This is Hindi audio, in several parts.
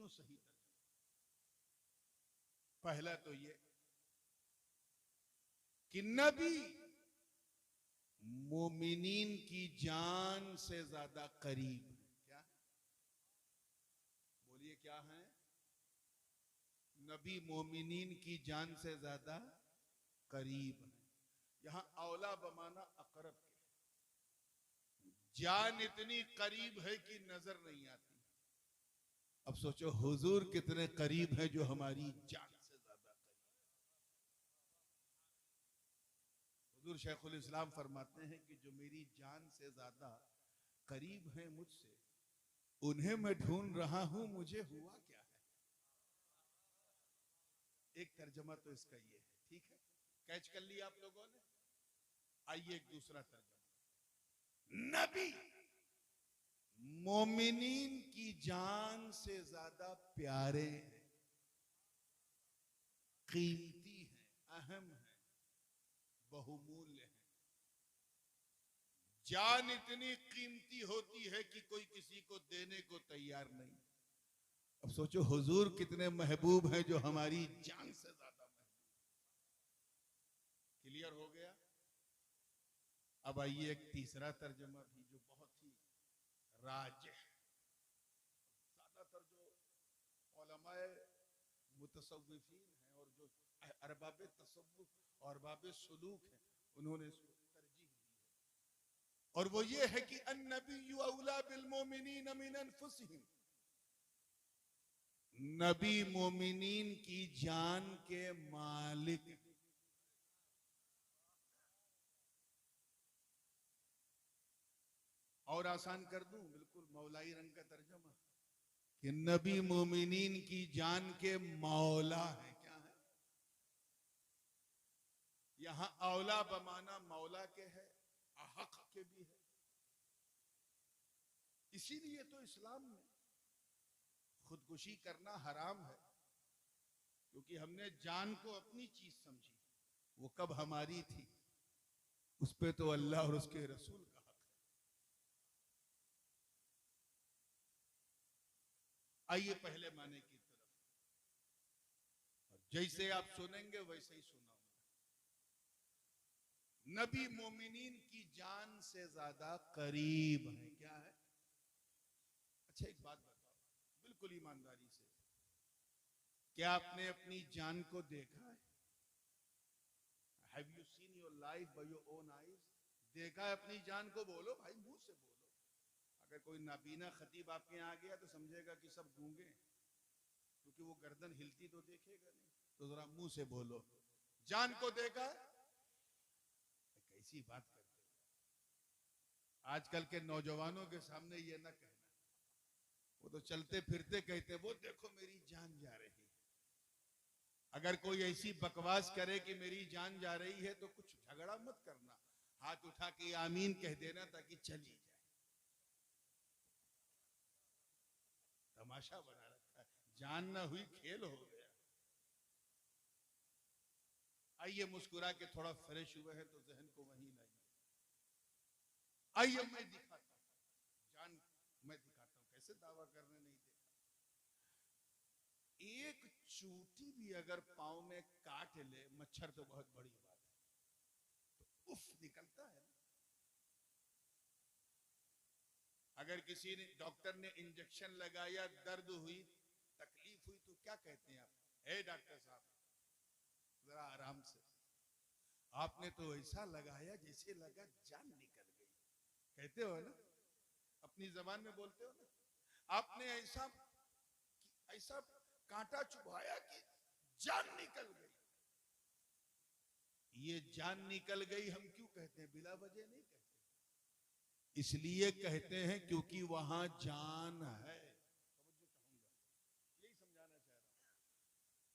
तीनों सही तर्जुमा। पहला तो ये कि नबी मोमिनीन की जान से ज्यादा करीब है। क्या बोलिए, क्या है? नबी मोमिनीन की जान से ज्यादा करीब है। यहां औला बमाना अकरब के, जान इतनी करीब है कि नजर नहीं आती। अब सोचो हुजूर कितने करीब है जो हमारी जान से ज्यादा करीब। हुजूर शेखुल इस्लाम फरमाते हैं कि जो मेरी जान से ज्यादा करीब है मुझसे, उन्हें मैं ढूंढ रहा हूं, मुझे हुआ क्या है। एक तर्जमा तो इसका ये है, ठीक है, कैच कर लिया आप लोगों ने। आइए एक दूसरा तर्जमा। नबी मोमिनीन की जान से ज्यादा प्यारे हैं, कीमती हैं, अहम हैं, बहुमूल्य हैं। जान इतनी कीमती होती है कि कोई किसी को देने को तैयार नहीं। अब सोचो हुजूर कितने महबूब हैं जो हमारी जान से ज्यादा महबूब। क्लियर हो गया? अब आइए एक तीसरा तर्जुमा भी जो बहुत ही राजिह। ज्यादातर जो उलमाए मुतसव्विफीन हैं और जो अरबाब तसव्वुफ और अरबाब सुलूक हैं, उन्होंने इसको तरजीह दी है, और वो ये है कि अन्नबिय्यु औला बिल मोमिनीन मिन अनफुसिहिम। नबी मोमिनीन की जान के मालिक। और आसान कर दूं, बिल्कुल मौलाई रंग का तर्जमा, कि नबी मोमिनीन की जान के मौला है। क्या है? यहां औला बमाना मौला के है, हक के भी है। इसीलिए तो इस्लाम में खुदकुशी करना हराम है, क्योंकि हमने जान को अपनी चीज समझी। वो कब हमारी थी, उस पे तो अल्लाह और उसके रसूल का हक है। आइए पहले माने की तरफ, और जैसे आप सुनेंगे वैसे ही सुनाऊंगा। नबी मोमिनीन की जान से ज्यादा करीब है। क्या है? अच्छा एक बात बताओ, बिल्कुल ईमानदारी से, क्या आपने अपनी जान को देखा है? Have you seen your life by your own eyes? देखा है अपनी जान को? बोलो भाई, मुंह से बोलो। अगर कोई नाबीना खतीब आपके यहाँ आ गया तो समझेगा कि सब गूंगे, क्योंकि वो गर्दन हिलती तो देखेगा नहीं। तो जरा मुंह से बोलो, जान को देखा है? कैसी बात करते हो? आजकल के नौजवानों के सामने ये ना कहना। वो तो चलते फिरते कहते, वो देखो मेरी जान जा रही है। अगर कोई ऐसी बकवास करे कि मेरी जान जा रही है, तो कुछ झगड़ा मत करना, हाथ उठा के आमीन कह देना ताकि चली जाए। तमाशा बना रखा है, जान ना हुई खेल हो गया। आइए मुस्कुरा के थोड़ा फ्रेश हुए हैं तो जहन को वहीं लाइए। आइए मैं दिखाता हूं जान, मैं दिखाता हूं कैसे दावा करने नहीं देखा। एक चूटी भी अगर पांव में काट ले, मच्छर तो बहुत बड़ी बात है, तो उफ निकलता है ना। अगर किसी ने डॉक्टर ने इंजेक्शन लगाया, दर्द हुई, तकलीफ हुई, तो क्या कहते हैं आप? हे डॉक्टर साहब जरा आराम से। आपने तो ऐसा लगाया जैसे लगा जान निकल गई। कहते हो ना, अपनी जबान में बोलते हो ना, आपने ऐसा ऐसा कांटा चुभाया कि जान निकल गई। ये जान निकल गई हम क्यों कहते हैं? बिला वजह नहीं कहते, इसलिए कहते हैं क्योंकि वहां जान है। यही समझाना चाह रहा हूं।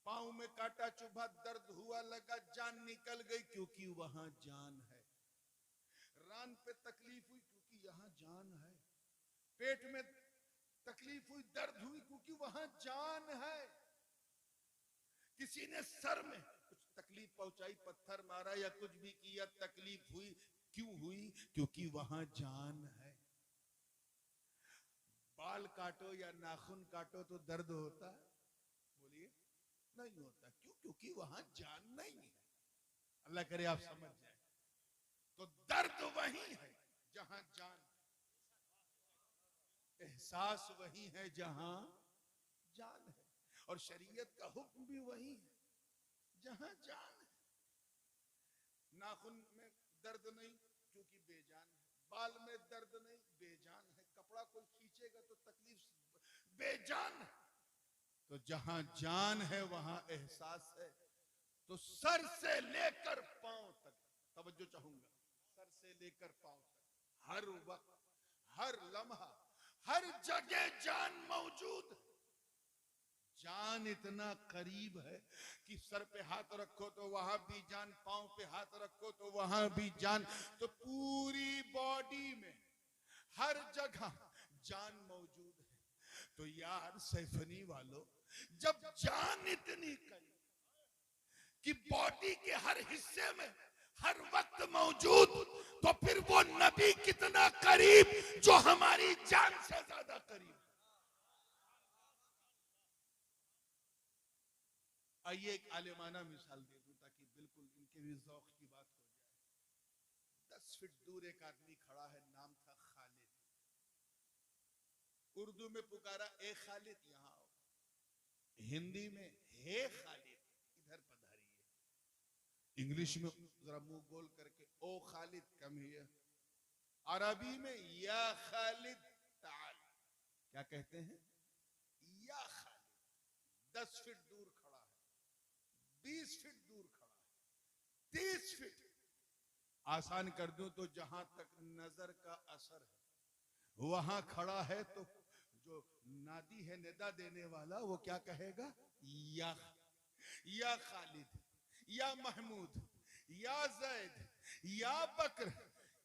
पांव में कांटा चुभा, दर्द हुआ, लगा जान निकल गई, क्योंकि वहां जान है। रान पे तकलीफ हुई, क्योंकि यहां जान है। पेट में तकलीफ हुई, दर्द हुई, क्योंकि वहां जान है। किसी ने सर में कुछ तकलीफ पहुंचाई, पत्थर मारा या कुछ भी किया, तकलीफ हुई, क्यों हुई? क्योंकि वहां जान है। बाल काटो या नाखून काटो तो दर्द होता है? बोलिए नहीं होता। क्यों? क्योंकि वहां जान नहीं है। अल्लाह करे आप समझ जाए। तो दर्द वही है जहां जान, एहसास वही है जहां जान है, और शरीयत का हुक्म भी वही है जहां जान है। नाखून में दर्द नहीं क्योंकि बेजान है, बाल में दर्द नहीं बेजान है, कपड़ा कोई खींचेगा तो तकलीफ बेजान है। तो जहां जान है वहां एहसास है। तो सर से लेकर पांव तक, तवज्जो चाहूंगा, सर से लेकर पांव तक हर वक्त, हर लम्हा, हर जगह जान मौजूद है। जान इतना करीब है कि सर पे हाथ रखो तो वहां भी जान, पांव पे हाथ रखो तो वहां भी जान। तो पूरी बॉडी में हर जगह जान मौजूद है। तो यार सैफनी वालों, जब जान इतनी करीब कि बॉडी के हर हिस्से में हर वक्त मौजूद, तो फिर वो नबी कितना करीब जो हमारी जान से ज्यादा करीब। आइए एक आलिमाना मिसाल दे दूं ताकि बिल्कुल इनके भी ज़ौक़ की बात हो जाए। 10 फीट दूर एक आदमी खड़ा है, नाम था खालिद। उर्दू में पुकारा ए खालिद यहां आओ, हिंदी में हे खालिद इधर पधारिए, इंग्लिश में जरा मुंह गोल करके ओ खालिद कम हियर, अरबी में या खालिद ताल। क्या कहते हैं? या खालिद। 10 फीट दूर खड़ा है, 20 फीट दूर खड़ा है, 30 फीट, आसान कर दूं तो जहां तक नजर का असर है वहां खड़ा है। तो जो नादी है, निदा देने वाला, वो क्या कहेगा? या खालिद, या महमूद, या जैद, या बकर,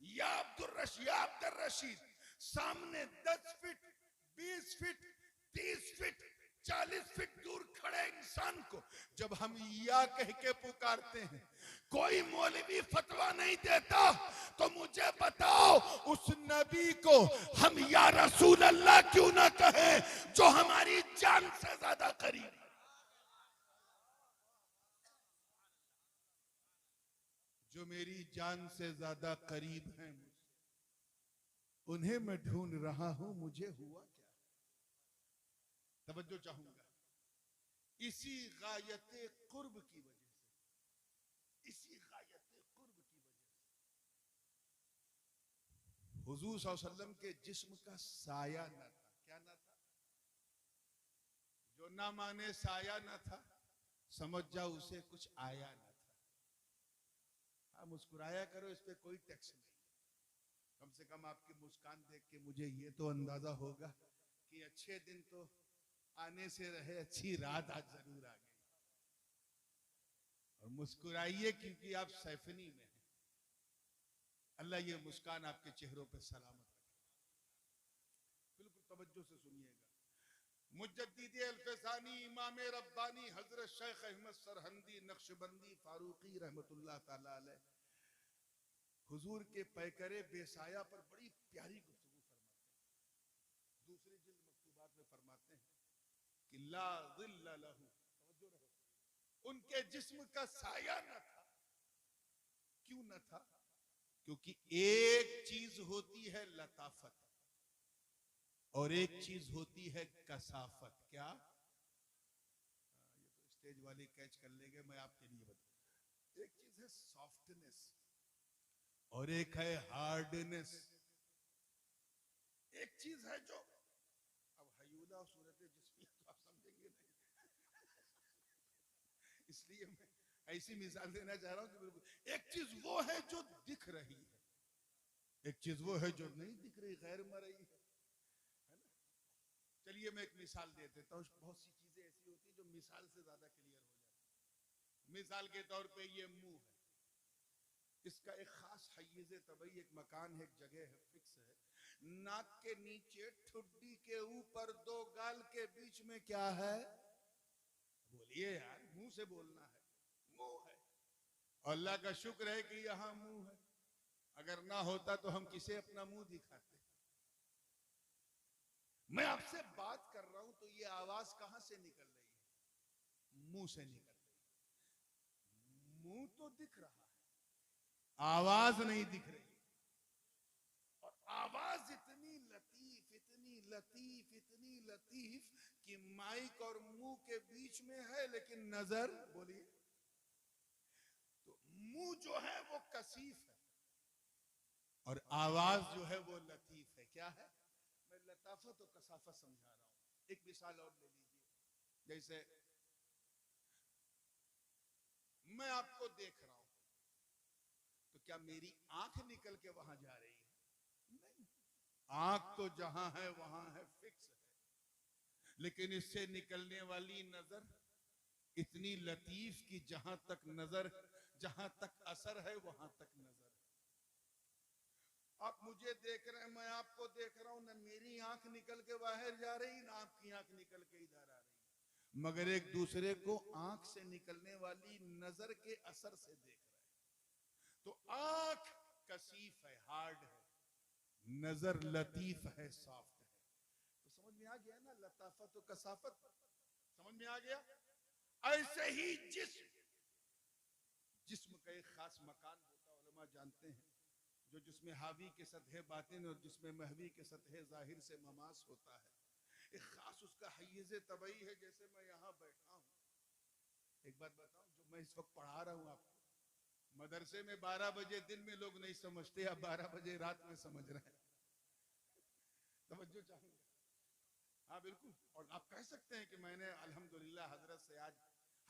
या अब्दुल रशीद। सामने 10 फीट, 20 फीट, 30 फीट, 40 फीट दूर खड़े इंसान को जब हम या कह के पुकारते हैं, कोई मौलवी फतवा नहीं देता, तो मुझे बताओ उस नबी को हम या रसूल अल्लाह क्यों ना कहें जो हमारी जान से ज्यादा करीब। जो मेरी जान से ज्यादा करीब हैं, उन्हें मैं ढूंढ रहा हूं, मुझे हुआ क्या? तवज्जो चाहूंगा। इसी गायते कुर्ब की वजह से, इसी गायते कुर्ब की वजह से हुजूर सल्लल्लाहु अलैहि वसल्लम के जिस्म का साया न था। क्या ना था? जो ना माने साया न था, समझ जाओ उसे कुछ आया न था। हाँ, मुस्कुराया करो, इस पे कोई टैक्स नहीं। कम से कम आपकी मुस्कान देख के मुझे ये तो अंदाजा होगा कि अच्छे दिन तो आने से रहे, अच्छी रात आज जरूर आ गई। और मुस्कुराइए क्योंकि आप सैफनी में हैं। अल्लाह ये मुस्कान आपके चेहरों पे सलामत रखे। बिल्कुल तवज्जो से सुनिएगा। मुजद्दिद अल्फसानी, इमाम रब्बानी हजरत शेख अहमद सरहंदी नक्शबंदी फारूकी रहमतुल्लाह ताला अलैह हुजूर के पैकरे बेसाया पर बड़ी प्यारी गुफ्तगू फरमाते हैं। दूसरी जिल्द मकतूबात में फरमाते हैं कि ला ज़िल्ला लहू, तवज्जो रहो, उनके जिस्म का साया न था। क्यों न था? क्योंकि एक चीज होती है लताफत और एक चीज होती है कसाफत। क्या? ये तो स्टेज वाले कैच कर लेंगे, मैं आपके लिए बताऊं। एक चीज है सॉफ्टनेस और एक है हार्डनेस। एक चीज है जो, अब हयूदा सूरत जिस्मिया तो आप समझेंगे नहीं इसलिए मैं ऐसी मिसाल देना चाह रहा हूं कि बिल्कुल एक चीज वो है जो दिख रही है, एक चीज वो है जो नहीं दिख रही, गैर मरई है ना। चलिए मैं एक मिसाल दे देता हूँ। बहुत सी चीजें ऐसी होती है जो मिसाल से ज्यादा क्लियर हो जाती है। मिसाल के तौर पे ये मुंह है, इसका एक खास हय्यिज़ तबई, एक मकान है, एक जगह है, फिक्स है। नाक के नीचे ठुड्डी के ऊपर दो गाल के बीच में क्या है? बोलिए यार, मुंह से बोलना है। मुंह है। अल्लाह का शुक्र है कि यहां मुंह है, अगर ना होता तो हम किसे अपना मुंह दिखाते? मैं आपसे बात कर रहा हूं तो ये आवाज कहां से निकल रही है? मुंह से निकल रही है। मुंह तो दिख रहा है, आवाज नहीं दिख रही। और आवाज इतनी लतीफ, इतनी लतीफ, इतनी लतीफ कि माइक और मुंह के बीच में है, लेकिन नजर, बोलिए, तो मुंह जो है वो कसीफ है और आवाज जो है वो लतीफ है। क्या है? मैं लताफत और कसाफत समझा रहा हूं। एक मिसाल और ले लीजिए। जैसे मैं आपको देख रहा हूं, तो क्या मेरी आंख निकल के वहां जा रही है? नहीं, आंख तो जहां है वहां है, फिक्स है। लेकिन इससे निकलने वाली नजर इतनी लतीफ कि जहां तक नजर, जहां तक असर है वहां तक नजर। आप मुझे देख रहे हैं, मैं आपको देख रहा हूं, ना मेरी आंख निकल के बाहर जा रही, ना आपकी आंख निकल के इधर आ रही, मगर एक दूसरे को आंख से निकलने वाली नजर के असर से देख रहे हैं। तो आंख कसीफ है, हार्ड है, नजर लतीफ है, सॉफ्ट है। तो समझ में आ गया ना लताफत और कसाफत? समझ में आ गया? ऐसे ही जिस्म का एक खास मकान होता है, उलमा जानते हैं, जो जिसमें हावी के सतह बातिन और जिसमें महवी के सतह जाहिर से ममास होता है। एक खास उसका हैज़ तबई है। जैसे मैं यहाँ बैठा हूँ, एक बात बताऊं, जो मैं इस वक्त पढ़ा रहा हूँ आपको, मदरसे में 12 बजे दिन में लोग नहीं समझते, आप 12 बजे रात में समझ रहे हैं। तवज्जो चाहूंगा। हाँ बिल्कुल। और आप कह सकते हैं कि मैंने अल्हम्दुलिल्लाह हजरत से आज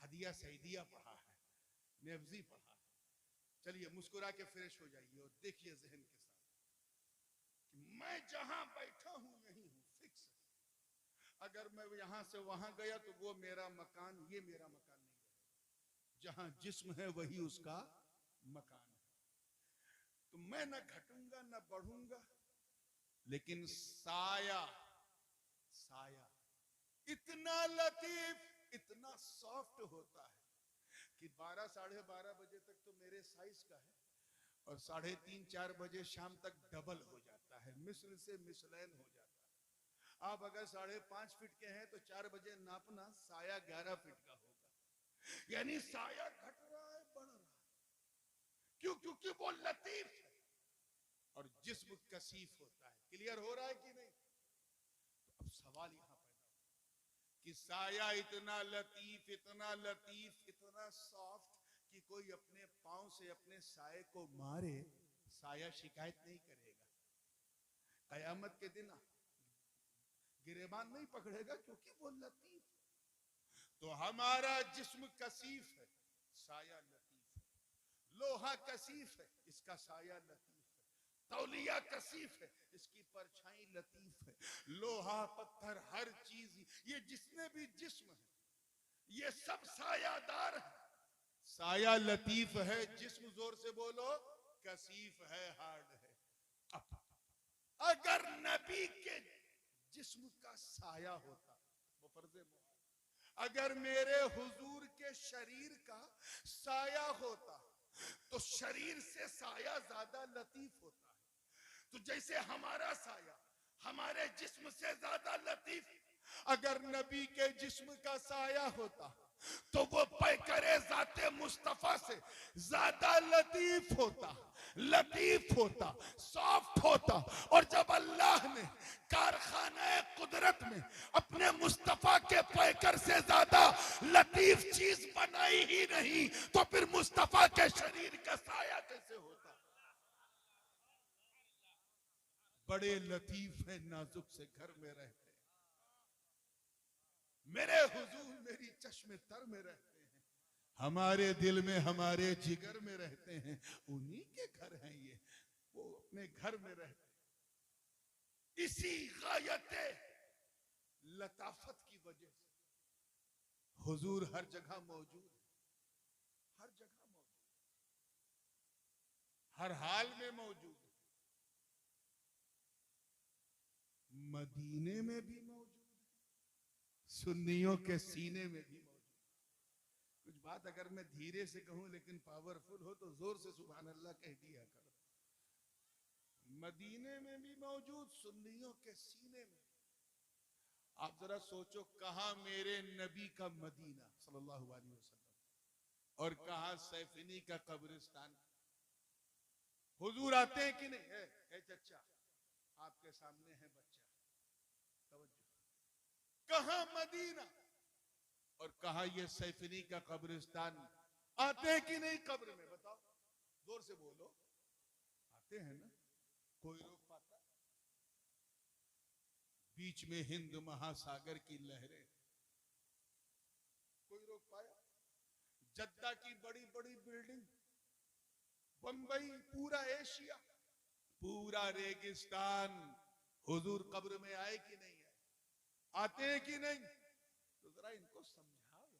हदिया सईदिया पढ़ा है, नेफ्जी पढ़ा है। चलिए मुस्कुरा के फ्रेश हो जाइए और देखिए जहन के साथ कि मैं जहां बैठा हूं यही हूं, फिक्स है। अगर मैं यहां से वहां गया तो वो मेरा मकान, ये मेरा मकान नहीं रहेगा। जहां जिस्म है वही उसका मकान है। तो मैं न घटूंगा न बढ़ूंगा, लेकिन साया, साया इतना लतीफ, इतना सॉफ्ट होता है कि 12 साढ़े 12 बजे तक तो मेरे साइज का है, और 3:30-4 बजे शाम तक डबल हो जाता है, मिस्र से मिसलैन हो जाता है। आप अगर 5.5 फीट के हैं तो 4 बजे नापना, साया 11 फीट का होगा। यानी साया घट रहा है, बढ़ रहा है। क्यों? क्योंकि वो लतीफ है और जिस्म कसीफ होता है। क्लियर हो रहा है कि नहीं? तो अब सवाल यहां पैदा होता कि साया इतना लतीफ, इतना लतीफ, इतना सॉफ्ट कि कोई अपने पांव से अपने साये को मारे, साया शिकायत नहीं करेगा। कयामत के दिन गिरेबान नहीं पकड़ेगा, क्योंकि वो लतीफ है। तो हमारा जिस्म कसीफ है, साया लतीफ है। लोहा कसीफ है, इसका साया लतीफ है। तौलिया कसीफ है, इसकी परछाई लतीफ है। लोहा, पत्थर, हर चीज, ये जिसने भी जिस्म है, ये सब सायादार है। साया लतीफ है, जिस्म जोर से बोलो कसीफ है, हार्ड है। अब अगर नबी के जिस्म का साया होता, वो फर्जे, अगर मेरे हुजूर के शरीर का साया होता तो शरीर से साया ज्यादा लतीफ होता है। तो जैसे हमारा साया हमारे जिस्म से ज्यादा लतीफ, अगर नबी के जिस्म का साया होता तो वो पैकरे ज़ाते मुस्तफा से ज्यादा लतीफ होता, लतीफ होता, सॉफ्ट होता। और जब अल्लाह ने कारखाने कुदरत में अपने मुस्तफा के पैकर से ज्यादा लतीफ चीज बनाई ही नहीं, तो फिर मुस्तफा के शरीर का साया कैसे होता? बड़े लतीफ है, नाजुक से घर में रहते हैं। मेरे हुजूर मेरी चश्मे तर में रहते हैं, हमारे दिल में, हमारे जिगर में रहते हैं। उन्हीं के घर हैं ये, वो अपने घर में रहते हैं। इसी गायते लताफत की वजह से हुजूर हर जगह मौजूद है, हर जगह मौजूद, हर हाल में मौजूद है। मदीने में भी मौजूद है, सुन्नियों के सीने में भी मौजूद। कुछ बात अगर मैं धीरे से कहूं लेकिन पावरफुल हो तो जोर से सुभान अल्लाह कह दिया करो। मदीने में भी मौजूद, सुन्नियों के सीने में। आप जरा सोचो, कहां मेरे नबी का मदीना सल्लल्लाहु अलैहि वसल्लम और कहां सैफिनी का कब्रिस्तान। हुजूर आते हैं कि नहीं? है चचा, आपके सामने है बच्चा, तवज्जो। कहां मदीना और कहां ये सैफिनी का कब्रिस्तान। आते हैं कि नहीं कब्र में? बताओ, जोर से बोलो। आते हैं ना? कोई रोक पाता? बीच में हिंद महासागर की लहरें, कोई रोक पाया? जद्दा की बड़ी बड़ी बिल्डिंग, बंबई, पूरा एशिया, पूरा रेगिस्तान, हुजूर कब्र में आए कि नहीं आए? आते हैं कि नहीं? तो जरा इनको समझाओ यार,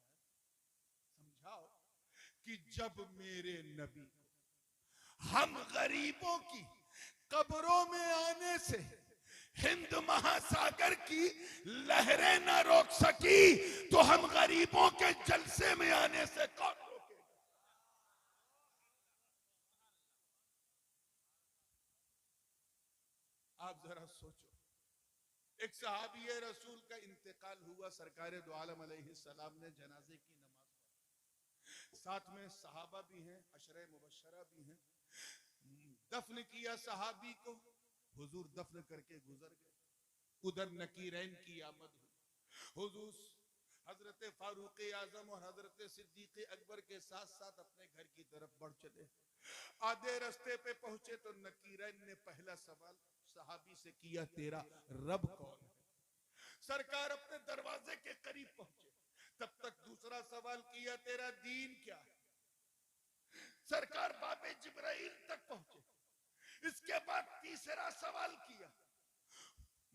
समझाओ कि जब मेरे नबी हम गरीबों की कब्रों में आने से हिंद महासागर की लहरें न रोक सकी, तो हम गरीबों के जलसे में आने से कौन रोकेगा? आप जरा सोचो, एक सहाबी रसूल का इंतकाल हुआ, सरकार दो आलम अलैहिस्सलाम ने जनाजे की नमाज पढ़ी, साथ में सहाबा भी हैं, अशरे मुबशरा भी हैं। दफन किया सहाबी को, हुजूर दफन करके गुजर गए। उधर नकीरैन की आमद हुई। हुजूर हजरत फारूक आजम और हजरत सिद्दीक अकबर के साथ साथ अपने घर की तरफ बढ़ चले। आधे रास्ते पे पहुंचे तो नकीरैन ने पहला सवाल सहाबी से किया, तेरा रब कौन है? सरकार अपने दरवाजे के करीब पहुंचे, तब तक दूसरा सवाल किया, तेरा दीन क्या है? सरकार बाबे जिब्राइल तक पहुंचे। इसके बाद तीसरा सवाल किया,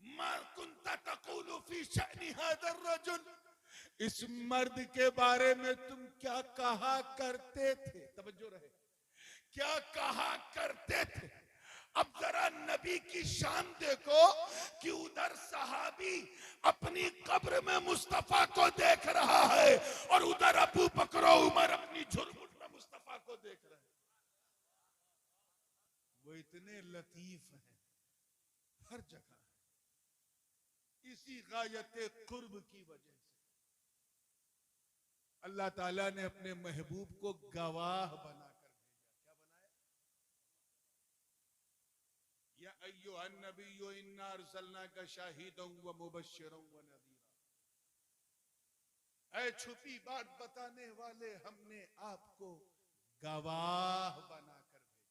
मा कुंता तक़ूलु फी शअनी हाज़ा रजुल, इस मर्द के बारे में तुम क्या कहा करते थे? तवज्जो रहे, क्या कहा करते थे? अब जरा नबी की शान देखो कि उधर सहाबी अपनी कब्र में मुस्तफा को देख रहा है और उधर अबू बकर उमर अपनी झुरमुट में मुस्तफा को देख रहे हैं। वो इतने लतीफ हैं हर जगह, इसी गायत कुर्ब की वजह से अल्लाह ताला ने अपने महबूब को गवाह बनाकर भेजा। क्या बनाया? या अय्युहन नबिय्यु इन्ना अरसलनाका शाहिदन व मुबश्शिरन व नज़ीरा, ऐ छुपी बात बताने वाले, हमने आपको गवाह बनाकर भेजा।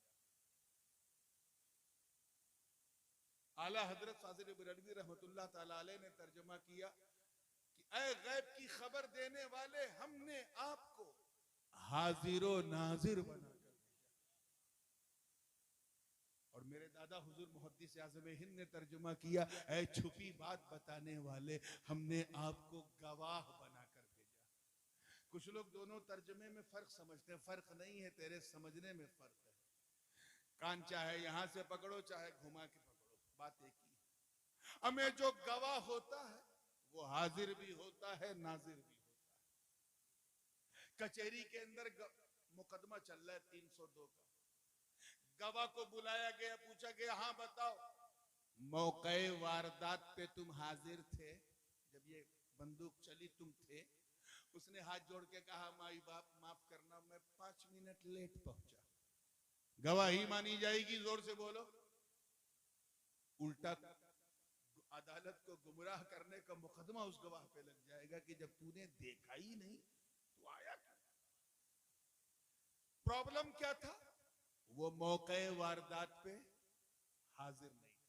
आला हजरत फाजिल बरेलवी रहमतुल्लाह ताला अलैह ने तर्जुमा किया कि ऐ गैब की खबर देने वाले, हमने आपको हाजिर व नाजिर बनाकर भेजा। और मेरे दादा हुजूर मुहद्दिस आज़म हिंद ने तर्जुमा किया, ऐ छुपी बात बताने वाले, हमने आपको गवाह बनाकर भेजा। कुछ लोग दोनों तर्जुमे में फर्क समझते हैं, फर्क नहीं है, तेरे समझने में फर्क है। कान चाहे यहां से पकड़ो चाहे घुमा के पकड़ो, बात एक ही है। हमें जो गवाह होता है वो हाजिर भी होता है, नाजिर भी होता है। कचहरी के अंदर मुकदमा चल रहा है 302 का, गवाह को बुलाया गया, पूछा गया, हाँ बताओ, मौके वारदात पे तुम हाजिर थे? जब ये बंदूक चली तुम थे? उसने हाथ जोड़ के कहा, माई बाप माफ करना, मैं 5 मिनट लेट पहुंचा। गवाही मानी जाएगी? जोर से बोलो। उल्टा अदालत को गुमराह करने का मुकदमा उस गवाह पे लग जाएगा कि जब तूने देखा ही नहीं तो आया क्यों? प्रॉब्लम क्या था? वो मौके वारदात पे हाजिर नहीं था।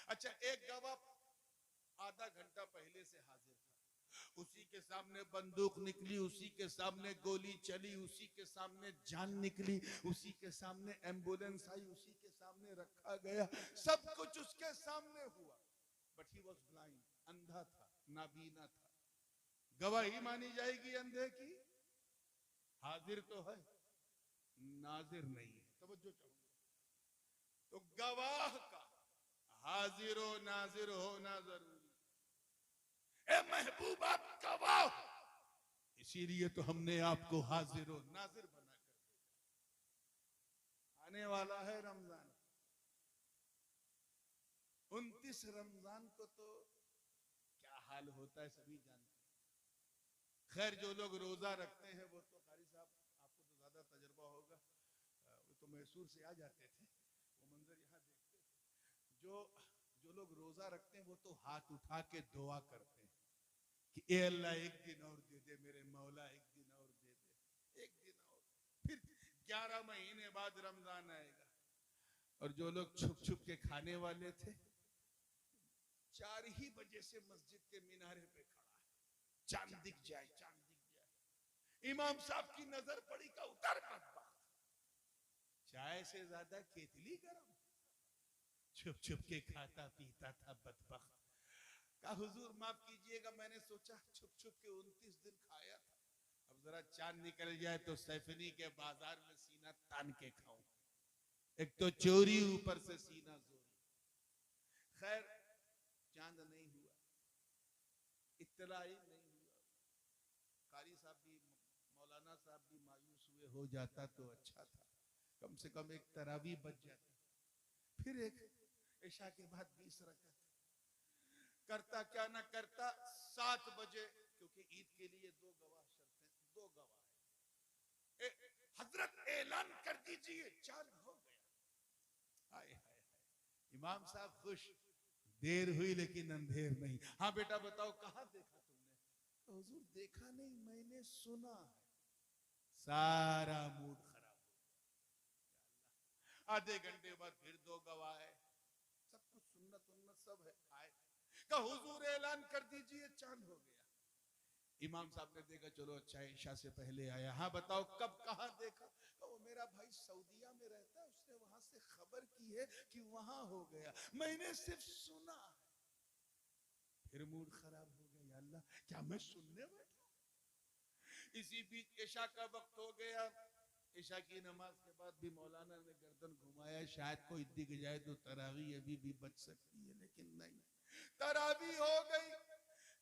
अच्छा, एक गवाह आधा घंटा पहले से हाजिर था, उसी के सामने बंदूक निकली, उसी के सामने गोली चली, उसी के सामने जान निकली, उसी के सामने एम्बुलेंस आई, उसी के सामने रखा गया, सब कुछ उसके सामने हुआ, बट ही वॉज ब्लाइंड, अंधा था, नाबीना था। गवाही मानी जाएगी अंधे की? हाजिर तो है, नाजिर नहीं है। तवज्जो चाहूंगा, तो गवाह का हाजिर और नाजिर होना जरूरी। ए महबूब, आप गवाह, इसीलिए तो हमने आपको हाजिर और नाजिर बनाकर भेजा। आने वाला है रमजान, 29 रमजान को तो क्या हाल होता है सभी जानते हैं। खैर जो लोग रोजा रखते हैं वो तो कारी साहब आपको तो ज्यादा तजुर्बा होगा, वो तो मैसूर से आ जाते थे, वो मंजर यहाँ देखते थे। जो जो लोग रोजा रखते हैं वो तो हाथ उठा के दुआ करते हैं कि ए अल्लाह एक दिन और दे दे, मेरे मौला एक दिन और दे दे, एक दिन और। फिर 11 महीने बाद रमजान आएगा। और जो लोग छुप छुप के खाने वाले थे, 4 ही बजे से मस्जिद के मीनारे पे खड़ा है, चांद दिख जाए, चांद दिख जाए। इमाम साहब की नजर पड़ी का उतर बदबख्त, चाय से ज्यादा केतली गरम, छुप छुप के खाता पीता था बदबख्त। का हुजूर माफ कीजिएगा, मैंने सोचा छुप छुप के 29 दिन खाया था, अब जरा चांद निकल जाए तो सैफनी के बाजार में सीना तान के खाऊं, एक तो चोरी ऊपर से सीना जोरी। खैर चांद नहीं हुआ, इत्तला ही नहीं हुआ। कारी साहब भी मौलाना साहब भी मायूस हुए, हो जाता तो अच्छा था, कम से कम एक तरावी बच जाती। फिर एक इशा के बाद 20 रकअत करता, क्या ना करता 7 बजे, क्योंकि ईद के लिए 2 गवाह शर्तें, 2 गवाह हजरत ऐलान कर दीजिए, चांद हो गया। हाय हाय हाय, इमाम साहब खुश, देर हुई लेकिन अंधेर नहीं। हाँ बेटा बताओ कहां देखा तुमने? तो हुजूर देखा नहीं, मैंने सुना है। सारा मूड खराब हो गया। आधे घंटे बाद फिर 2 गवाह है, सब कुछ सुन्नत उन्नत सब है, आए का हुजूर ऐलान कर दीजिए चांद हो गया। इमाम साहब ने देखा, चलो अच्छा ईशा से पहले आया। हाँ बताओ कब कहां देखा? तो वो मेरा भाई सऊदीया में रहता है, उसने वहां से खबर की है कि वहां हो गया, मैंने सिर्फ सुना। फिर मूड खराब हो गया, अल्लाह क्या मैं सुनने बैठा? इसी बीच ईशा का वक्त हो गया। ईशा की नमाज के बाद भी मौलाना ने गर्दन घुमाया, शायद कोई दिख जाए तो तरावी अभी भी बच सकती है, लेकिन नहीं, तरावी हो गई।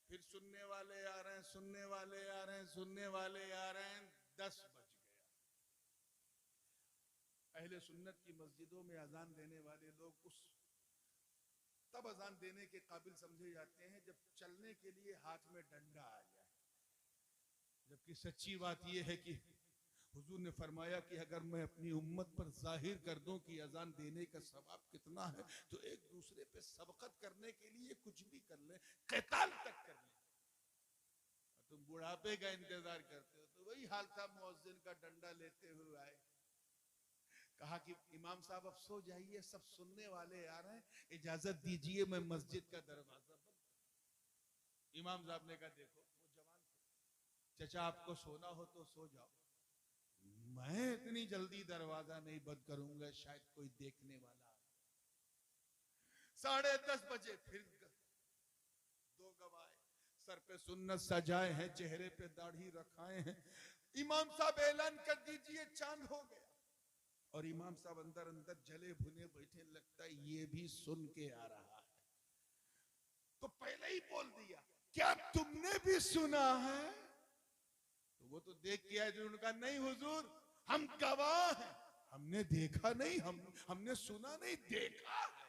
फिर सुनने वाले आ रहे हैं, सुनने वाले आ रहे हैं, सुनने वाले आ रहे हैं, 10 बज गया। अहले सुन्नत की मस्जिदों में अजान देने वाले लोग उस तब अजान देने के काबिल समझे जाते हैं जब चलने के लिए हाथ में डंडा आ जाए। जबकि सच्ची बात यह है कि हुजूर ने फरमाया कि अगर मैं अपनी उम्मत पर जाहिर कर दूं कि अजान देने का सवाब कितना है, तो एक दूसरे पे सबकत करने के लिए कुछ भी कर ले, क़िताल तक कर ले। तुम बुढ़ापे का इंतजार करते हो, तो वही हाल था, मुअज्जिन का डंडा लेते हुए आए, कहा कि इमाम साहब अब सो जाइए, सब सुनने वाले आ रहे हैं, इजाजत दीजिए मैं मस्जिद का दरवाजा बंद करूं। इमाम साहब ने कहा देखो वो जवान थे, चचा आपको सोना हो तो सो जाओ, मैं इतनी जल्दी दरवाजा नहीं बंद करूंगा, शायद कोई देखने वाला आ। 10:30 बजे फिर 2 गवाह, सर पे सुन्नत सजाए हैं, चेहरे पे दाढ़ी रखाए हैं। इमाम साहब ऐलान कर दीजिए चांद हो गया। और इमाम साहब अंदर अंदर जले भुने बैठे, लगता है ये भी सुन के आ रहा है, तो पहले ही बोल दिया क्या तुमने भी सुना है? तो वो तो देख के आए, उन्होंने कहा नहीं हुजूर हम गवाह हैं, हमने देखा नहीं, हमने सुना नहीं, देखा है।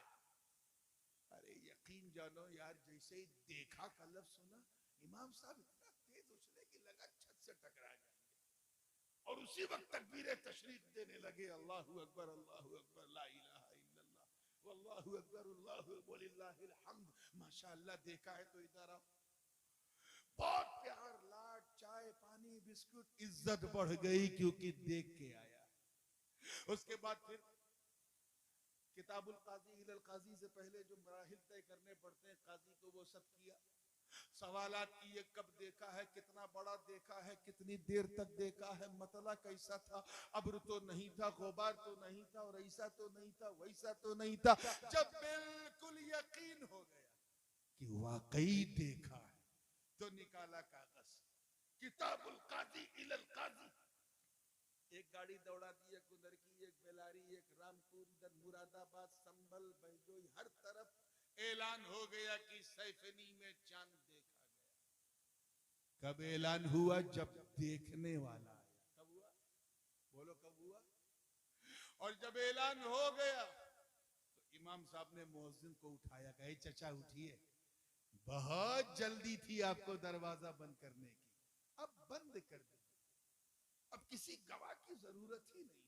अरे यकीन जानो यार, जैसे ही देखा का लफ्ज सुना, इमाम साहब इतना तेज उछले कि लगा छत से टकरा जाएंगे, और उसी वक्त तकबीर तशरीफ देने लगे, अल्लाहु अकबर अल्लाहु अकबर ला इलाहा इल्लल्लाह वल्लाहु अकबर अल्लाहु वलिल्लाहिल हम्द। माशाअल्लाह देखा है तो इधर आओ। बहुत प्यार लाड, चाय पानी बिस्कुट, इज्जत बढ़ गई क्योंकि देख के आया। उसके बाद फिर किताबुल काजी इलल काजी से पहले जो मराहिल तय करने पड़ते हैं काजी को, वो सब किया। सवालात किए, कब देखा है, कितना बड़ा देखा है, कितनी देर तक देखा है, मतला कैसा था, अब्र तो नहीं था, गुबार तो नहीं था, और ऐसा तो नहीं था, वैसा तो नहीं था। जब बिल्कुल यकीन हो गया कि वाकई देखा है, तो निकाला कागज, किताबुल काजी इलल काजी। एक गाड़ी दौड़ा दी, एक उधर की, एक बेलारी, एक रामपुर, इधर मुरादाबाद, संभल, बहजोई, हर तरफ ऐलान हो गया कि सैफनी में चांद देखा गया। कब ऐलान हुआ? जब देखने वाला आया। कब हुआ? बोलो कब हुआ? और जब ऐलान हो गया तो इमाम साहब ने मुअज्जिन को उठाया, कहे चचा उठिए, बहुत जल्दी थी आपको दरवाजा बंद करने की, अब बंद कर दो। अब किसी गवाह की जरूरत ही नहीं।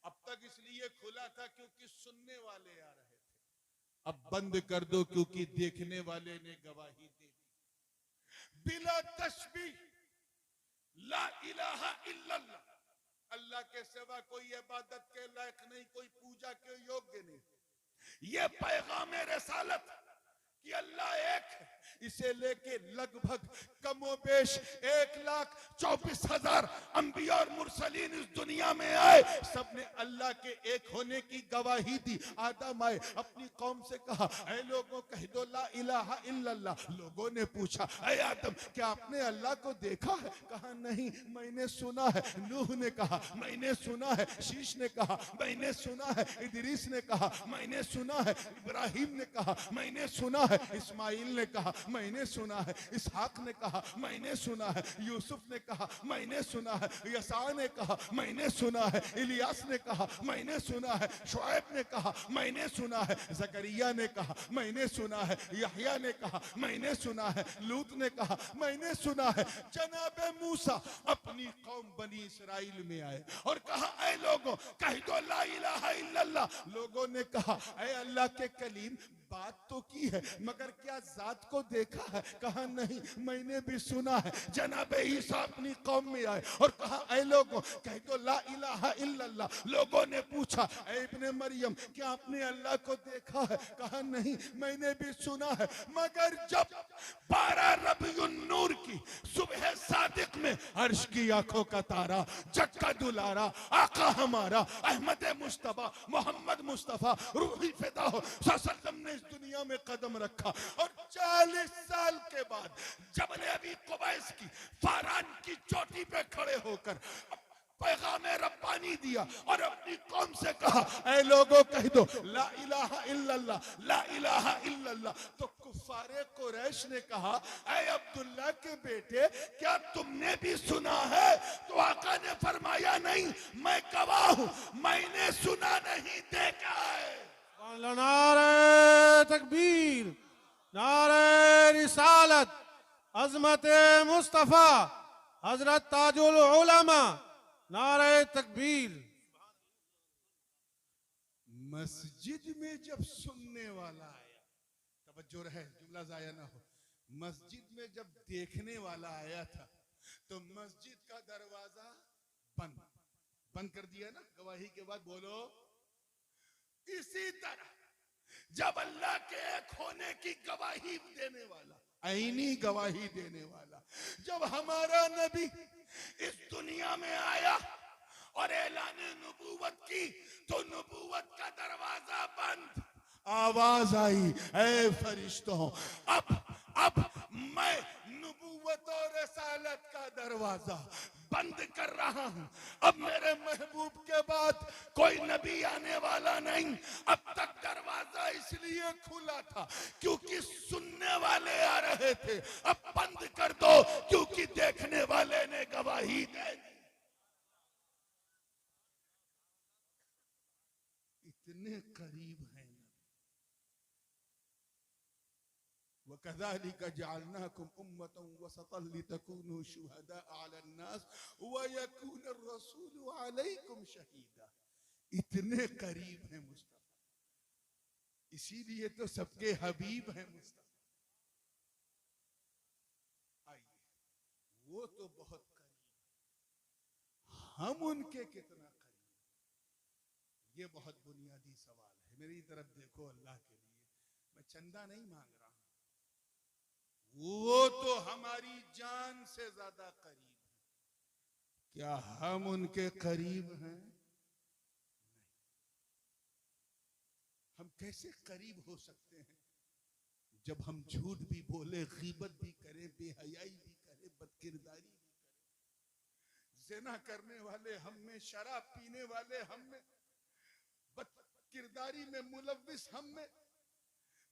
अब तक इसलिए खुला था क्योंकि सुनने वाले आ रहे थे, अब बंद कर दो क्योंकि देखने वाले ने गवाही दे दी। बिला तशबीह, ला इलाहा इल्लल्लाह, अल्लाह के सिवा कोई इबादत के लायक नहीं, कोई पूजा के योग्य नहीं। ये पैगाम रिसालत कि अल्लाह एक है, इसे लेके लगभग कमोबेश 1,24,000 अंबिया और मुरसलीन इस दुनिया में आए, सबने अल्लाह के एक होने की गवाही दी। आदम आए, अपनी कौम से कहा, ऐ लोगों कह दो ला इलाहा इल्लल्लाह। लोगों ने पूछा, ऐ आदम क्या आपने अल्लाह को देखा है? कहा नहीं, मैंने सुना है। नूह ने कहा मैंने सुना है। शीश ने कहा मैंने सुना है। इदरीस ने कहा मैंने सुना है। इब्राहिम ने कहा मैंने सुना है। इस्माइल ने कहा मैंने सुना है। इसहाक ने कहा मैंने सुना है। यूसुफ ने कहा मैंने सुना है। यसा ने कहा मैंने सुना है। इलियास ने कहा मैंने सुना है। शुएब ने कहा मैंने सुना है। जकरिया ने कहा मैंने सुना है। यहया ने कहा मैंने सुना है। लूत ने कहा मैंने सुना है। जनाब मूसा अपनी कौम बनी इसराइल में आए और कहा ऐ लोगों कह दो ला इलाहा इल्लल्लाह। लोगों ने कहा ऐ अल्लाह के कलीम बात तो की है मगर क्या जात को देखा है? कहा नहीं, मैंने भी सुना है। जनाब ईसा अपनी कौम में आए और कहा ऐ लोगों कह दो ला इलाहा इल्लल्लाह। लोगों ने पूछा ऐ इब्ने मरियम क्या आपने अल्लाह को देखा है? कहा नहीं, मैंने भी सुना है। मगर जब 12 रबीउन नूर की सुबह सादिक में अर्श की आंखों का तारा, जग का दुलारा, आका हमारा अहमद मुस्तफा मोहम्मद मुस्तफा रूही फिदा हो सल्लम ने इस दुनिया में कदम रखा और 40 साल के बाद जबल अबी कुबैस की फारान की चोटी पे खड़े होकर पैगाम रब्बानी दिया और अपनी कौम से कहा ऐ लोगों कह दो ला इलाहा इल्लल्लाह, ला इलाहा इल्लल्लाह। तो कुफारे कुरैश ने कहा ऐ अब्दुल्ला के बेटे क्या तुमने भी सुना है? तो आका ने फरमाया नहीं, मैं गवाह हूं, मैंने सुना नहीं देखा है। नारे तकबीर, नारे रिसालत, अजमत मुस्तफा हजरत ताजुल उलमा, नारे तकबीर। मस्जिद में जब सुनने वाला आया, तवज्जो रहे जुमला जाया ना हो, मस्जिद में जब देखने वाला आया था तो मस्जिद का दरवाजा बंद बंद कर दिया ना गवाही के बाद। बोलो इसी तरह जब अल्लाह के एक होने की गवाही देने वाला, आईनी गवाही देने वाला, जब हमारा नबी इस दुनिया में आया और ऐलान नबूवत की तो नबूवत का दरवाजा बंद। आवाज आई ऐ फरिश्तों अब मैं नबूवत और रसालत का दरवाजा बंद कर रहा हूं। अब मेरे महबूब के बाद कोई नबी आने वाला नहीं। अब तक दरवाजा इसलिए खुला था क्योंकि सुनने वाले आ रहे थे। अब बंद कर दो क्योंकि देखने वाले ने गवाही दे दी। इतने करीब हैं। वकज़ालिक जअलनाकुम उम्मतन वसतन लितकूनू शुहदाअ अलन्नास वयकून अर्रसूलु अलैकुम शहीदा। इतने करीब हैं मुस्तफा, इसीलिए तो सबके हबीब हैं मुस्तफा। आइए, वो तो बहुत करीब, हम उनके कितना करीब, ये बहुत बुनियादी सवाल है। मेरी तरफ देखो, अल्लाह के लिए मैं चंदा नहीं मांग रहा हूं, वो तो हमारी जान से ज्यादा करीब है। क्या हम उनके करीब हैं? नहीं। हम कैसे करीब हो सकते हैं जब हम झूठ भी बोले, गीबत भी करें, बेहयाई भी करें, बदकिरदारी भी करें। ज़िना करने वाले हम में, शराब पीने वाले हम में, बदकिरदारी में मुलव्विस हम में,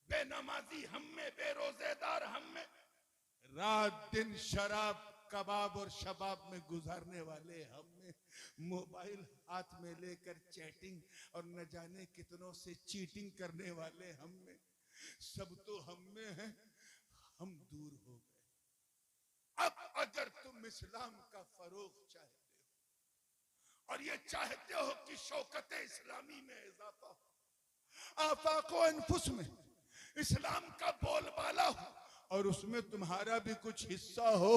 बेनमाजी हम में, बेरोजेदार हम में, रात दिन शराब कबाब और शबाब में गुजारने वाले हम में, मोबाइल हाथ में लेकर चैटिंग और न जाने कितनों से चीटिंग करने वाले हम में, सब तो हम में है। हम दूर हो गए। अब अगर तुम इस्लाम का फरोग चाहते हो और ये चाहते हो कि शौकत इस्लामी में इजाफा हो, आफाको अनफुस में इस्लाम का बोलबाला हो और उसमें तुम्हारा भी कुछ हिस्सा हो,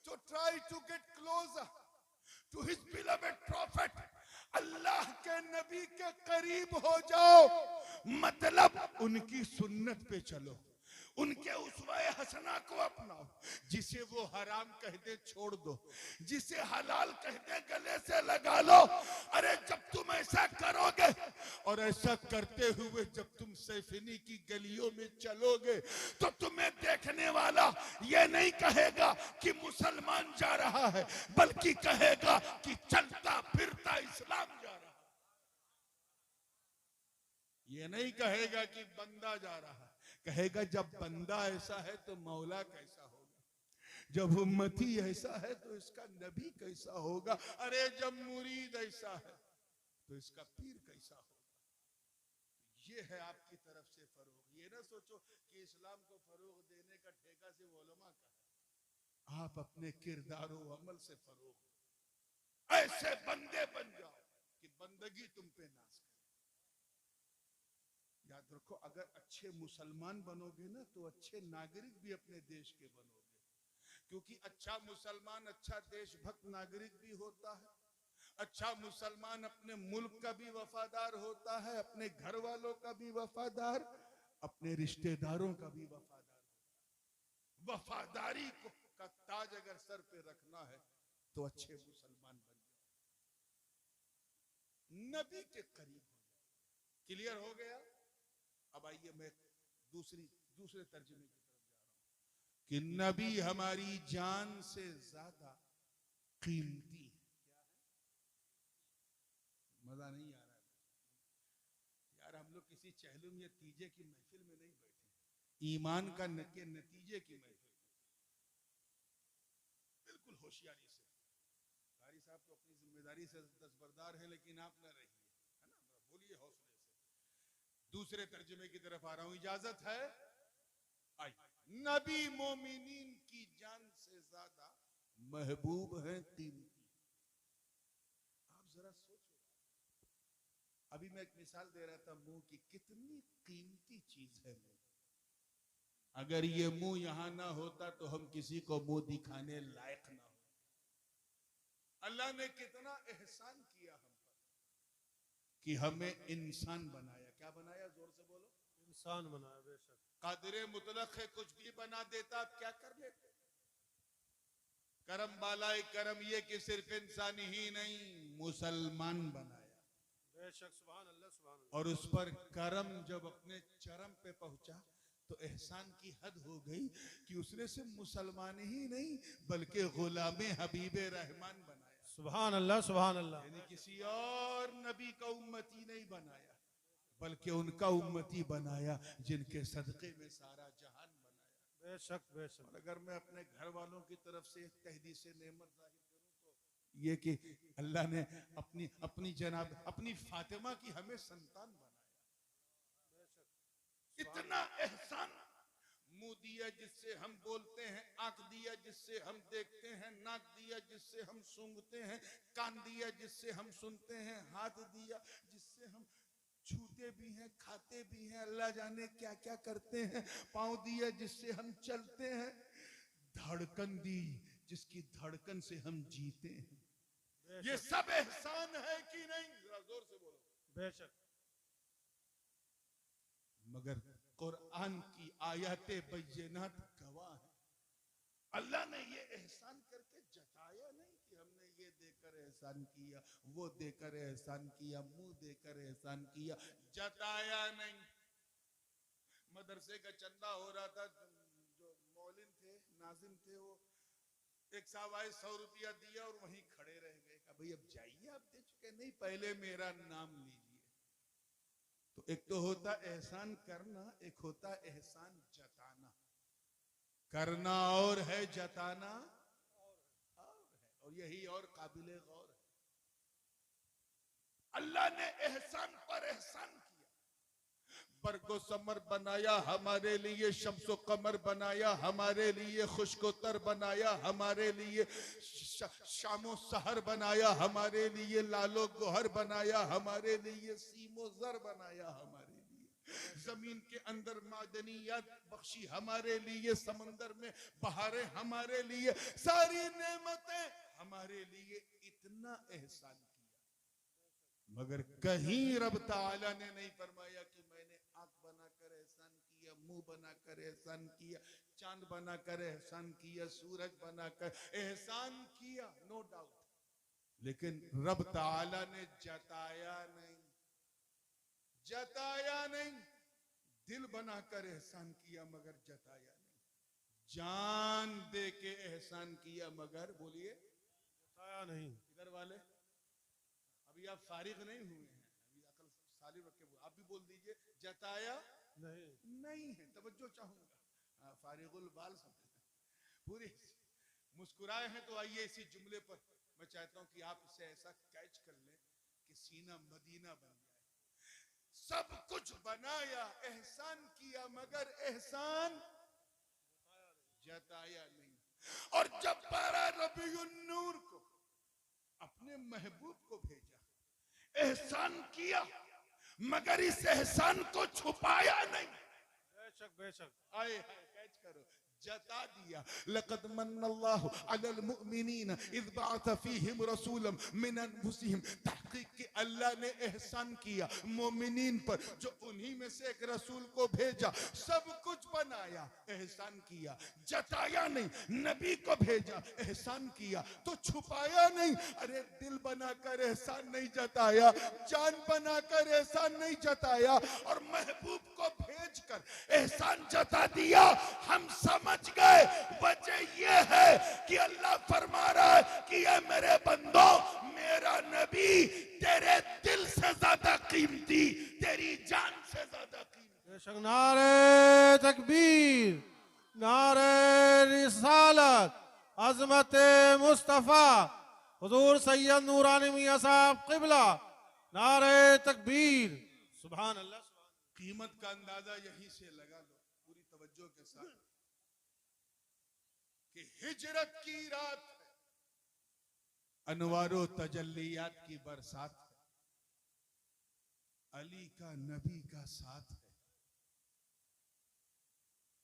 तो try to get closer to his beloved prophet. अल्लाह के नबी के करीब हो जाओ, मतलब उनकी सुन्नत पे चलो, उनके उसवाए हसना को अपनाओ। जिसे वो हराम कह दे छोड़ दो, जिसे हलाल कह दे गले से लगा लो। अरे जब तुम ऐसा करोगे और ऐसा करते हुए जब तुम सैफिनी की गलियों में चलोगे, तो तुम्हें देखने वाला ये नहीं कहेगा कि मुसलमान जा रहा है, बल्कि कहेगा कि चलता फिरता इस्लाम जा रहा है। ये नहीं कहेगा कि बंदा जा रहा है, कहेगा जब बंदा ऐसा है तो मौला कैसा होगा, जब उम्मती ऐसा है तो इसका नबी कैसा होगा, अरे जब मुरीद ऐसा है तो इसका पीर कैसा होगा। ये है आपकी तरफ से फरोग। ये ना सोचो कि इस्लाम को फरोग देने का ठेका सिर्फ उलमा का है, आप अपने किरदार व अमल से फरोग ऐसे बंदे बन जाओ कि बंदगी तुम पे नाज करे। याद रखो, अगर अच्छे मुसलमान बनोगे ना तो अच्छे नागरिक भी अपने देश के बनोगे, क्योंकि अच्छा मुसलमान अच्छा देशभक्त नागरिक भी होता है। अच्छा मुसलमान अपने मुल्क का भी वफादार होता है, अपने घर वालों का भी वफादार, अपने रिश्तेदारों का भी वफादार। वफादारी को का ताज अगर सर पे रखना है तो अच्छे मुसलमान बन जाओ, नबी के करीब हो जाओ। क्लियर हो गया? अब आइए मैं दूसरे तर्जुमे की तरफ जा रहा हूं कि नबी हमारी जान से ज्यादा कीमती है। मजा नहीं आ रहा है यार, हम लोग किसी चहलुम या तीजे की महफिल में नहीं बैठे, ईमान का के नतीजे की महफिल। बिल्कुल होशियारी से, कारी साहब तो अपनी जिम्मेदारी से दस्तबरदार हैं, लेकिन आप न रहिए, है ना, बोलिए हौसले से। दूसरे तर्जुमे की तरफ आ रहा हूं, इजाजत है? आई। नबी मोमिनीन की जान से ज्यादा महबूब है, कीमती। आप जरा सोचो, अभी मैं एक मिसाल दे रहा था मुंह की, कितनी कीमती चीज है मुंह। अगर ये मुंह यहां ना होता तो हम किसी को मुंह दिखाने लायक ना हो। अल्लाह ने कितना एहसान किया हम पर कि हमें इंसान बनाया। क्या बनाया? जोर से बोलो। इंसान बनाया। बेशक कादिरे मुतलक है, कुछ भी बना देता, आप क्या कर लेते? करम बालाए करम ये कि सिर्फ इंसान ही नहीं, मुसलमान बनाया। बेशक, सुभान अल्लाह, सुभान अल्लाह। और उस पर करम जब अपने चरम पे पहुंचा तो एहसान की हद हो गई कि उसने सिर्फ मुसलमान ही नहीं बल्कि गुलामे हबीबे रहमान बनाया। सुभान अल्लाह, सुभान अल्लाह। यानी किसी और नबी का उम्मती नहीं बनाया, बल्कि उनका उम्मती बनाया जिनके सदके में सारा जहान बनाया। बेशक बेशक। और अगर मैं अपने घर वालों की तरफ से तहदीस नेमत जाहिर करूं तो ये कि अल्लाह ने अपनी जनाब अपनी फातिमा की हमें संतान बनाया। इतना एहसान। मुंह दिया जिससे हम बोलते हैं, आंख दिया जिससे हम देखते हैं, नाक दिया जिससे हम सूंघते हैं, कान दिया जिससे हम सुनते हैं, हाथ दिया जिससे हम छूते भी हैं, खाते भी हैं, अल्लाह जाने क्या क्या करते हैं, पांव दिया जिससे हम चलते हैं, धड़कन दी जिसकी धड़कन से हम जीते हैं। ये सब एहसान है कि नहीं? जरा जोर से बोलो। बेशक। मगर कुरान की आयते बैयनात गवाह है। अल्लाह ने ये एहसान करके जताया नहीं कि हमने ये देकर एहसान किया, वो देकर एहसान किया, मुंह देकर एहसान किया, जताया नहीं। मदरसे का चंदा हो रहा था, जो मौलिन थे, नाजिम थे, वो एक साहब आए, 100 रुपया दिया और वहीं खड़े रह गए। कहा भाई अब जाइए, आप दे चुके। नहीं, पहले मेरा नाम लीजिए। तो एक तो होता एहसान करना, एक होता एहसान जताना। करना और है, जताना और है, और यही और काबिले गौर है। अल्लाह ने एहसान पर एहसान किया। बरगो समर बनाया हमारे लिए, शम्सो कमर बनाया हमारे लिए, खुशको तर बनाया हमारे लिए, शामो सहर बनाया हमारे लिए, लालो गोहर बनाया हमारे लिए, सीमो जर बनाया हमारे लिए, जमीन के अंदर मादनियात बख्शी हमारे लिए, समंदर में बहारें हमारे लिए, सारी नेमतें हमारे लिए। इतना एहसान किया, मगर कहीं रब ताला ने नहीं फरमाया कि मैंने आंख बनाकर एहसान किया, मुंह बनाकर एहसान किया, चांद बनाकर एहसान किया, सूरज बनाकर एहसान किया। नो डाउट, लेकिन रब ताला ने जताया नहीं, जताया नहीं। दिल बनाकर एहसान किया मगर जताया नहीं, जान दे के एहसान किया मगर, बोलिए, जताया नहीं। इधर वाले अभी आप फारिग नहीं हुए हैं, अभी अकल सालिम रख के आप भी बोल दीजिए, जताया नहीं है। तवज्जो चाहूंगा, फारिगुल बाल सब पूरी मुस्कुराए हैं, तो आइए इसी जुमले पर मैं चाहता हूं कि आप इसे ऐसा कैच कर लें कि सीना मदीना बन जाए। सब कुछ बनाया, एहसान किया, मगर एहसान जताया नहीं। और जब 12 रबीउन नूर को अपने महबूब को भेजा, एहसान किया मगर इस एहसान को छुपाया नहीं। बेशक बेशक। आए कैच करो, जता दिया। लक़द मन्नल्लाहु अलल मुमिनीन इज़ बअथ फ़ीहिम रसूलन मिन अनफुसिहिम, तहक़ीक़ कि अल्लाह ने एहसान किया मोमिनीन पर, जो उन्हीं में से एक रसूल को भेजा। सब कुछ बनाया, एहसान किया, जताया नहीं। नबी को भेजा, एहसान किया तो छुपाया नहीं। अरे दिल बनाकर एहसान नहीं जताया, जान बनाकर एहसान नहीं जताया, और महबूब को भेजकर एहसान जता दिया। हम समझ गए वजह यह है कि अल्लाह फरमा रहा है कि ये मेरे बंदो, मेरा नबी तेरे दिल से ज्यादा कीमती, तेरी जान से ज्यादा कीमती। बेशक। नारे तकबीर, नारे रिसालत, अजमत मुस्तफा हुजूर सैयद नूरानी मियां साहब क़िबला, नारे तकबीर। सुभान अल्लाह। कीमत का अंदाजा यहीं से लगा लो पूरी तवज्जो के साथ कि हिजरत की रात है, अनवारो तजल्लियात की बरसात है, अली का नबी का साथ है।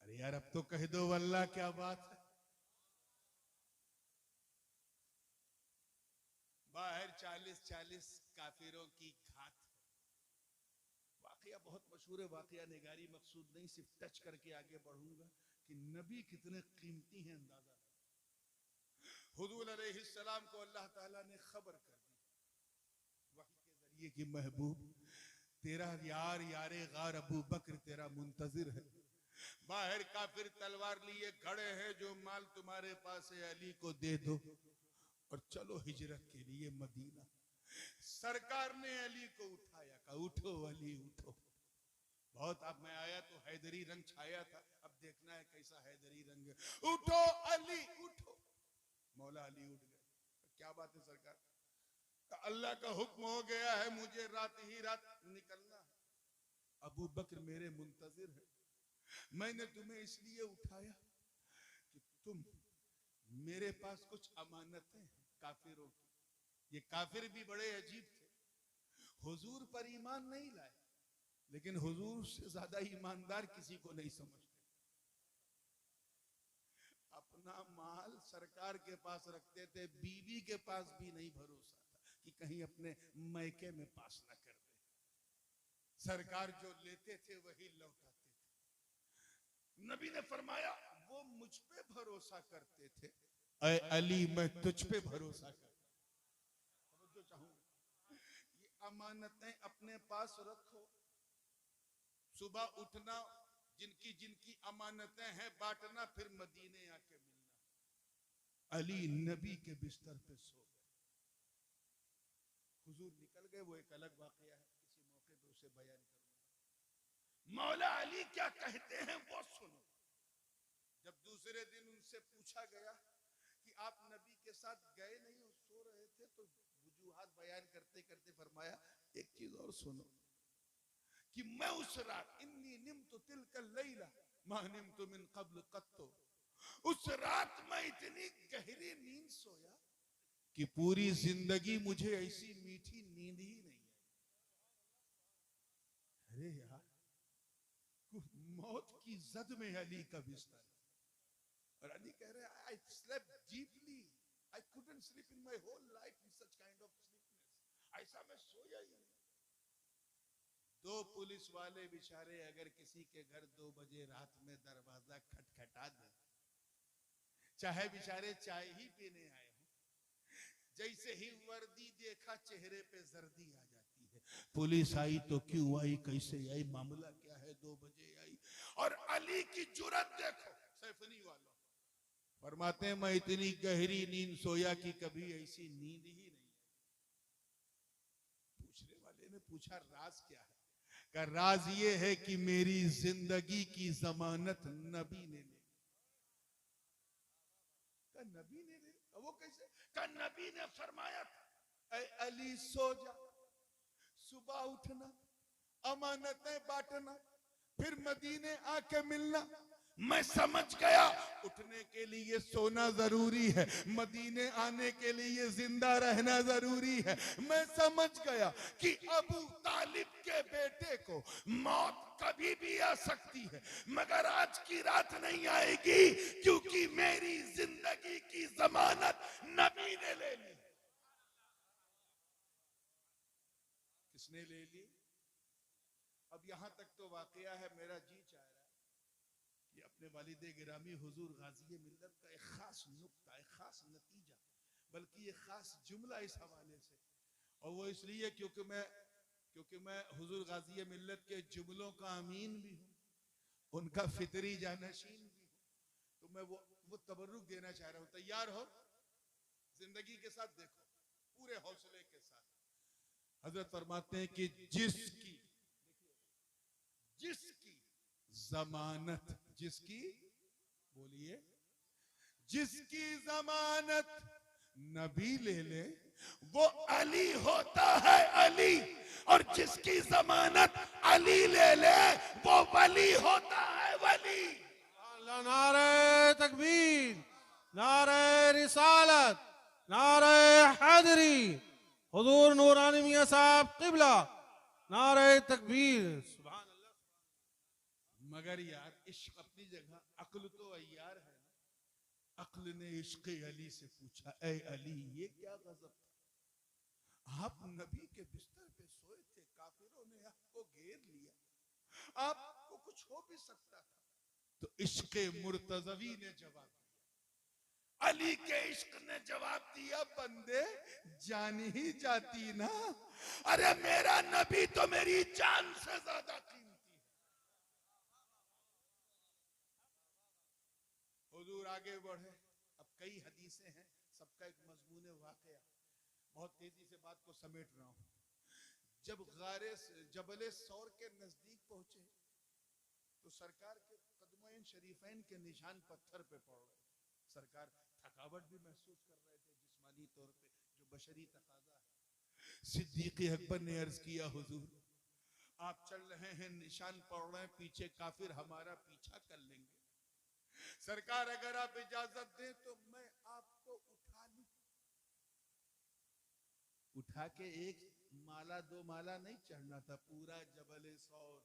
अरे यार अब तो कह दो वल्लाह क्या बात है। बाहर 40-40 काफिरों की घात है। वाकया बहुत मशहूर है, वाकया निगारी मकसूद नहीं, सिर्फ टच करके आगे बढ़ूंगा कि नबी कितने कीमती हैं अंदाजा। हुजूर अलैहिस्सलाम को अल्लाह ताला ने खबर कर दी वही के जरिए कि महबूब तेरा यार यारे गार अबू बकर तेरा मुंतजिर है। बाहर काफिर तलवार लिए खड़े हैं, जो माल तुम्हारे पास है अली को दे दो और चलो हिजरत के लिए मदीना। सरकार ने अली को उठाया, कहा उठो अली उठो। बहुत अब मैं आया तो हैदरी रंग छाया था, अब देखना है कैसा हैदरी रंग है। उठो अली उठो। मौला अली उठ गए। क्या बात है सरकार, अल्लाह का हुक्म हो गया है, मुझे रात ही रात निकलना है। अबू बकर मेरे मुंतजिर है, मैंने तुम्हें इसलिए उठाया कि तुम मेरे पास कुछ अमानतें हैं काफिरों की। ये काफिर भी बड़े अजीब थे, हुजूर पर ईमान नहीं लाए, लेकिन हुजूर से ज्यादा ईमानदार किसी को नहीं समझते। अपना माल सरकार के पास रखते थे, बीवी के पास भी नहीं भरोसा था कि कहीं अपने मैके में पास ना कर दे। सरकार जो लेते थे वही लौटाते थे। नबी ने फरमाया वो मुझ पे भरोसा करते थे, ऐ अली मैं तुझ पे भरोसा करता हूं। जो चाहूंगा ये अमानतें अपने पास रखो, सुबह उठना, जिनकी जिनकी अमानतें हैं बांटना, फिर मदीने आके मिलना। अली नबी के बिस्तर पे सो गए, हुजूर निकल गए, वो एक अलग वाकया है, किसी मौके पे उसे बयान करूंगा। मौला अली क्या कहते हैं वो सुनो। जब दूसरे दिन उनसे पूछा गया कि आप नबी के साथ गए नहीं, सो रहे थे, तो वजूहात बयान करते करते फरमाया एक चीज और सुनो, कि मैं उस रात इन्नी निम्तु तिलकल लैला मा निम्तु मिन क़ब्ल क़त्तु, उस रात मैं इतनी गहरी नींद सोया कि पूरी जिंदगी मुझे ऐसी मीठी नींद ही नहीं आई। अरे यार, मौत की जद में अली का बिस्तर, और अली कह रहे हैं I slept deeply, I couldn't sleep in my whole life in such kind of sleepness, ऐसा मैं सोया ही नहीं। दो पुलिस वाले बेचारे अगर किसी के घर 2 बजे रात में दरवाजा खटखटा दे, चाहे बेचारे चाय ही पीने आए हो, जैसे ही वर्दी देखा चेहरे पे जर्दी आ जाती है। पुलिस आई तो क्यों आई, कैसे आई, मामला क्या है, 2 बजे आई। और अली की जुर्रत देखो, सैफनी वालों फरमाते हैं मैं इतनी गहरी नींद सोया कि कभी ऐसी नींद ही नहीं आई। पूछने वाले ने पूछा राज क्या है? का राज ये है कि मेरी जिंदगी की जमानत नबी ने ली। का नबी ने ली? वो कैसे? का नबी ने फरमाया था ऐ अली सो जा, सुबह उठना, अमानतें बांटना, फिर मदीने आके मिलना। मैं समझ गया उठने के लिए सोना जरूरी है, मदीने आने के लिए जिंदा रहना जरूरी है। मैं समझ गया कि अबू तालिब के बेटे को मौत कभी भी आ सकती है, मगर आज की रात नहीं आएगी, क्योंकि मेरी जिंदगी की जमानत नबी ने ले ली। किसने ले ली? अब यहां तक तो वाकया है, मेरा जी चाह रहा है कि अपने वालिदे गिरामी हुजूर गाजी मिल्लत का एक खास नुक्ता, एक खास नतीजा, बल्कि एक खास जुमला इस हवाले से, और वो इसलिए क्योंकि मैं हुजूर गाजी मिल्लत के जुमलों का अमीन भी हूं, उनका फितरी जानशीन भी हूं, तो मैं वो तबर्रुक देना चाह रहा हूं। तैयार हो? जिंदगी के साथ देखो, पूरे हौसले के साथ। हजरत फरमाते हैं कि जिसकी जमानत, जिसकी, बोलिए, जिसकी जमानत नबी ले ले वो अली होता है अली, और जिसकी जमानत अली ले ले वो वली होता है वली। नारे तकबीर, नारे रिसालत, नारे हैदरी, हुजूर नूरानी मियां साहब क़िबला, नारे तकबीर। सुभान अल्लाह। मगर यार इश्क अपनी जगह, अक्ल तो अय्यार है ना। अक्ल ने इश्क अली से पूछा, ऐ अली ये क्या गजब था, आप नबी के बिस्तर पे सोए थे, काफिरों ने आपको घेर लिया, आपको कुछ हो भी सकता था। तो इश्क मुर्तज़वी ने जवाब दिया, अली के इश्क ने जवाब दिया, बंदे जान ही जाती ना, अरे मेरा नबी तो मेरी जान से ज्यादा कीमती है। हुजूर आगे बढ़े। अब कई हदीसें हैं, सबका एक मजमून वाकया, बहुत तेजी से बात को समेट रहा हूं। जब गारे जबले सौर के नजदीक पहुंचे तो सरकार के कदमैन शरीफैन के निशान पत्थर पे पड़ रहे थे। सरकार थकावट भी महसूस कर रहे थे जिस्मानी तौर पे, जो बशरी तकाजा है। सिद्दीक़ अकबर ने अर्ज किया, हुजूर आप चल रहे हैं, निशान पड़ रहे हैं, पीछे काफिर हमारा पीछा कर लेंगे, सरकार अगर आप इजाजत दें तो मैं आपको उठा लूं। उठा के एक माला 2 माला नहीं चढ़ना था, पूरा जबले सौर।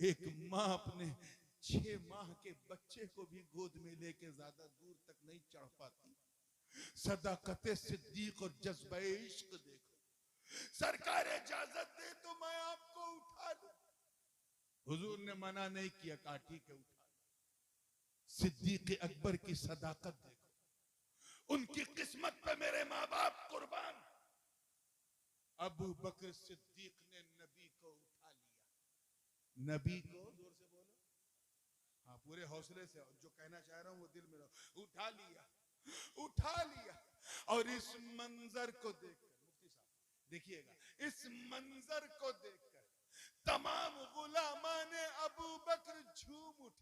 एक माँ अपने 6 माह के बच्चे को भी गोद में लेके ज्यादा दूर तक नहीं चढ़ पाती। सदाकते सिद्दीक और जज्बे इश्क देखो, सरकार इजाजत दे तो मैं आपको उठा लूं। हुजूर ने मना नहीं किया, काठी के उठा। सिद्दीक अकबर की सदाकत देखो, उनकी किस्मत पे मेरे माँ बाप कुर्बान। अबू बकर सिद्दीक ने नबी को उठा लिया, नबी को, जोर से बोलो, हाँ पूरे हौसले से, जो कहना चाह रहा हूं वो दिल में रहो, उठा लिया, उठा लिया। और इस मंजर को देखकर, मुफ्ती साहब देखिएगा, इस मंजर को देखकर तमाम गुलामाने अबू बकर झूम उठे।